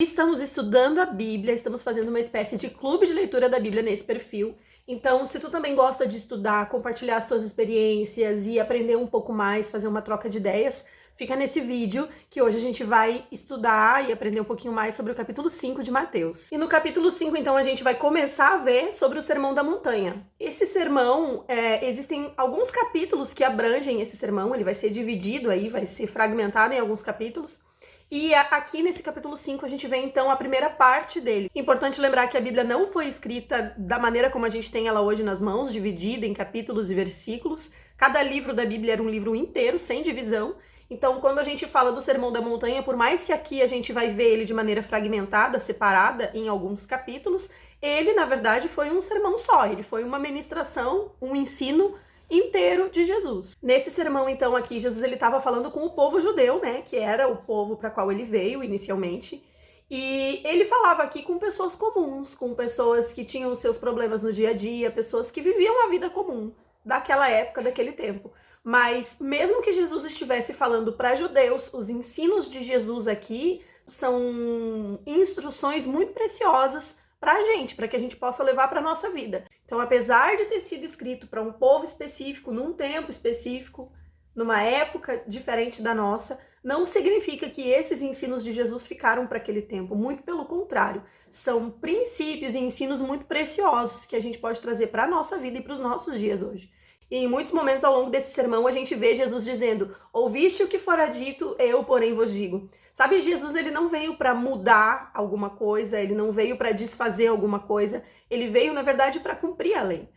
Estamos estudando a Bíblia, estamos fazendo uma espécie de clube de leitura da Bíblia nesse perfil. Então, se tu também gosta de estudar, compartilhar as tuas experiências e aprender um pouco mais, fazer uma troca de ideias, fica nesse vídeo que hoje a gente vai estudar e aprender um pouquinho mais sobre o capítulo 5 de Mateus. E no capítulo 5, então, a gente vai começar a ver sobre o Sermão da Montanha. Esse sermão, existem alguns capítulos que abrangem esse sermão, ele vai ser dividido aí, vai ser fragmentado em alguns capítulos. E aqui nesse capítulo 5 a gente vê então a primeira parte dele. Importante lembrar que a Bíblia não foi escrita da maneira como a gente tem ela hoje nas mãos, dividida em capítulos e versículos. Cada livro da Bíblia era um livro inteiro, sem divisão. Então, quando a gente fala do Sermão da Montanha, por mais que aqui a gente vai ver ele de maneira fragmentada, separada em alguns capítulos, ele, na verdade, foi um sermão só. Ele foi uma ministração, um ensino inteiro de Jesus. Nesse sermão, então, aqui, Jesus ele estava falando com o povo judeu, né, que era o povo para qual ele veio inicialmente, e ele falava aqui com pessoas comuns, com pessoas que tinham os seus problemas no dia a dia, pessoas que viviam a vida comum daquela época, daquele tempo. Mas mesmo que Jesus estivesse falando para judeus, os ensinos de Jesus aqui são instruções muito preciosas para a gente, para que a gente possa levar para a nossa vida. Então, apesar de ter sido escrito para um povo específico, num tempo específico, numa época diferente da nossa, não significa que esses ensinos de Jesus ficaram para aquele tempo. Muito pelo contrário, são princípios e ensinos muito preciosos que a gente pode trazer para a nossa vida e para os nossos dias hoje. E em muitos momentos ao longo desse sermão a gente vê Jesus dizendo: ouviste o que fora dito, eu porém vos digo. Sabe, Jesus ele não veio para mudar alguma coisa, ele não veio para desfazer alguma coisa, ele veio na verdade para cumprir a lei.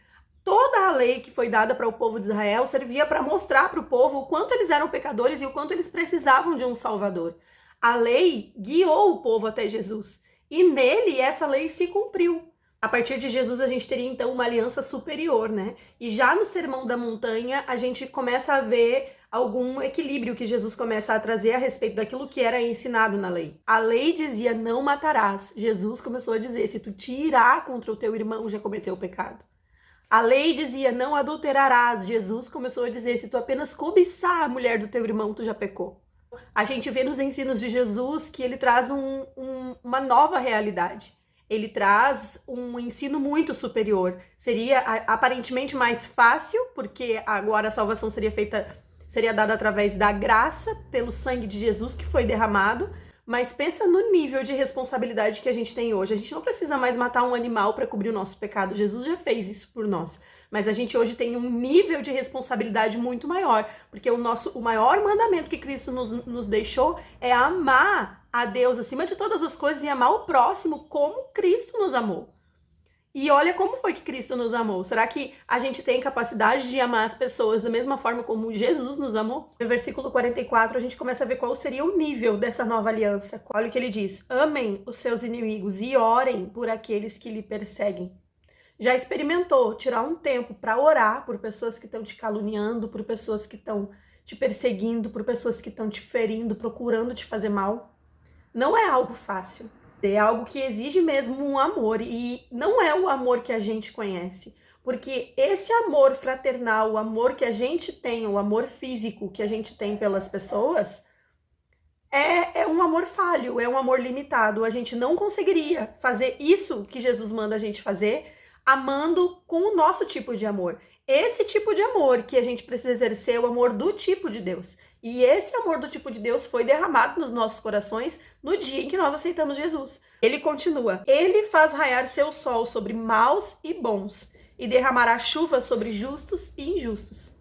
Toda a lei que foi dada para o povo de Israel servia para mostrar para o povo o quanto eles eram pecadores e o quanto eles precisavam de um Salvador. A lei guiou o povo até Jesus e nele essa lei se cumpriu. A partir de Jesus a gente teria então uma aliança superior, né? E já no Sermão da Montanha a gente começa a ver algum equilíbrio que Jesus começa a trazer a respeito daquilo que era ensinado na lei. A lei dizia não matarás. Jesus começou a dizer: se tu te irá contra o teu irmão, já cometeu o pecado. A lei dizia não adulterarás. Jesus começou a dizer: se tu apenas cobiçar a mulher do teu irmão, tu já pecou. A gente vê nos ensinos de Jesus que ele traz uma nova realidade. Ele traz um ensino muito superior. Seria aparentemente mais fácil, porque agora a salvação seria dada através da graça, pelo sangue de Jesus que foi derramado. Mas pensa no nível de responsabilidade que a gente tem hoje. A gente não precisa mais matar um animal para cobrir o nosso pecado. Jesus já fez isso por nós. Mas a gente hoje tem um nível de responsabilidade muito maior. Porque o maior mandamento que Cristo nos deixou é amar a Deus acima de todas as coisas e amar o próximo como Cristo nos amou. E olha como foi que Cristo nos amou. Será que a gente tem capacidade de amar as pessoas da mesma forma como Jesus nos amou? No versículo 44, a gente começa a ver qual seria o nível dessa nova aliança. Olha o que ele diz: amem os seus inimigos e orem por aqueles que lhe perseguem. Já experimentou tirar um tempo para orar por pessoas que estão te caluniando, por pessoas que estão te perseguindo, por pessoas que estão te ferindo, procurando te fazer mal? Não é algo fácil. É algo que exige mesmo um amor, e não é o amor que a gente conhece, porque esse amor fraternal, o amor que a gente tem, o amor físico que a gente tem pelas pessoas, é um amor falho, é um amor limitado. A gente não conseguiria fazer isso que Jesus manda a gente fazer amando com o nosso tipo de amor. Esse tipo de amor que a gente precisa exercer é o amor do tipo de Deus. E esse amor do tipo de Deus foi derramado nos nossos corações no dia em que nós aceitamos Jesus. Ele continua: ele faz raiar seu sol sobre maus e bons, e derramará chuva sobre justos e injustos.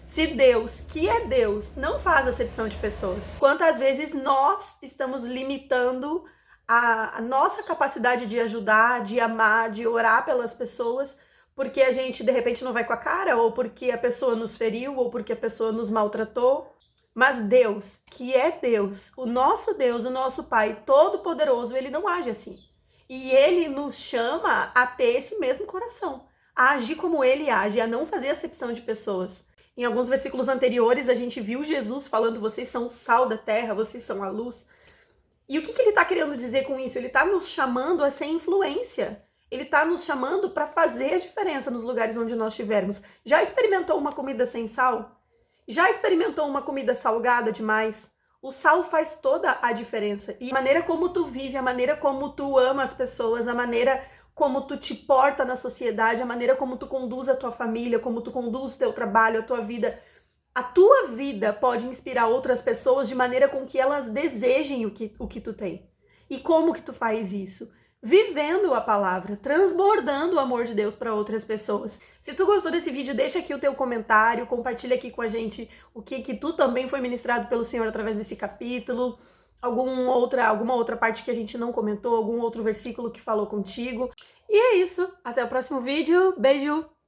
Se Deus, que é Deus, não faz acepção de pessoas, quantas vezes nós estamos limitando a nossa capacidade de ajudar, de amar, de orar pelas pessoas, porque a gente de repente não vai com a cara, ou porque a pessoa nos feriu, ou porque a pessoa nos maltratou. Mas Deus, que é Deus, o nosso Pai Todo-Poderoso, ele não age assim. E ele nos chama a ter esse mesmo coração, a agir como ele age, a não fazer acepção de pessoas. Em alguns versículos anteriores, a gente viu Jesus falando: vocês são o sal da terra, vocês são a luz. E o que ele está querendo dizer com isso? Ele está nos chamando a ser influência. Ele está nos chamando para fazer a diferença nos lugares onde nós estivermos. Já experimentou uma comida sem sal? Já experimentou uma comida salgada demais? O sal faz toda a diferença. E a maneira como tu vive, a maneira como tu ama as pessoas, a maneira como tu te porta na sociedade, a maneira como tu conduz a tua família, como tu conduz o teu trabalho, a tua vida pode inspirar outras pessoas de maneira com que elas desejem o que tu tem. E como que tu faz isso? Vivendo a palavra, transbordando o amor de Deus para outras pessoas. Se tu gostou desse vídeo, deixa aqui o teu comentário, compartilha aqui com a gente o que tu também foi ministrado pelo Senhor através desse capítulo, alguma outra parte que a gente não comentou, algum outro versículo que falou contigo. E é isso, até o próximo vídeo, beijo!